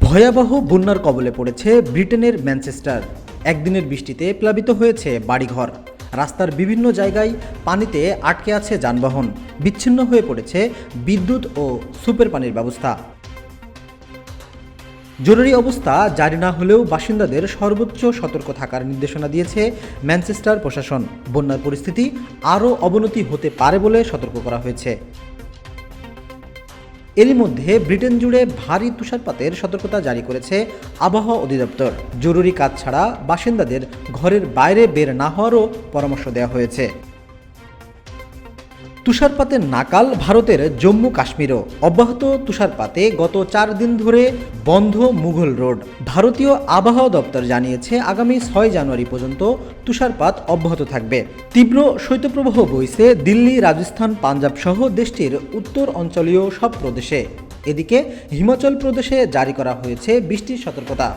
ভয়াবহ বন্যার কবলে পড়েছে ব্রিটেনের ম্যানচেস্টার। একদিনের বৃষ্টিতে প্লাবিত হয়েছে বাড়িঘর, রাস্তার বিভিন্ন জায়গায় পানিতে আটকে আছে যানবাহন, বিচ্ছিন্ন হয়ে পড়েছে বিদ্যুৎ ও সুপের পানির ব্যবস্থা। জরুরি অবস্থা জারি না হলেও বাসিন্দাদের সর্বোচ্চ সতর্ক থাকার নির্দেশনা দিয়েছে ম্যানচেস্টার প্রশাসন। বন্যার পরিস্থিতি আরও অবনতি হতে পারে বলে সতর্ক করা হয়েছে। এরই মধ্যে ব্রিটেন জুড়ে ভারী তুষারপাতের সতর্কতা জারি করেছে আবহাওয়া অধিদপ্তর। জরুরি কাজ ছাড়া বাসিন্দাদের ঘরের বাইরে বের না হওয়ারও পরামর্শ দেওয়া হয়েছে। তুষারপাতের নাকাল ভারতের জম্মু কাশ্মীরও। অব্যাহত তুষারপাতে গত 4 দিন ধরে বন্ধ মুঘল রোড। ভারতীয় আবহাওয়া দপ্তর জানিয়েছে আগামী 6 জানুয়ারি পর্যন্ত তুষারপাত অব্যাহত থাকবে। তীব্র শৈত্যপ্রবাহ বইছে দিল্লি, রাজস্থান, পাঞ্জাব সহ দেশটির উত্তর অঞ্চলীয় সব প্রদেশে। এদিকে হিমাচল প্রদেশে জারি করা হয়েছে বৃষ্টির সতর্কতা।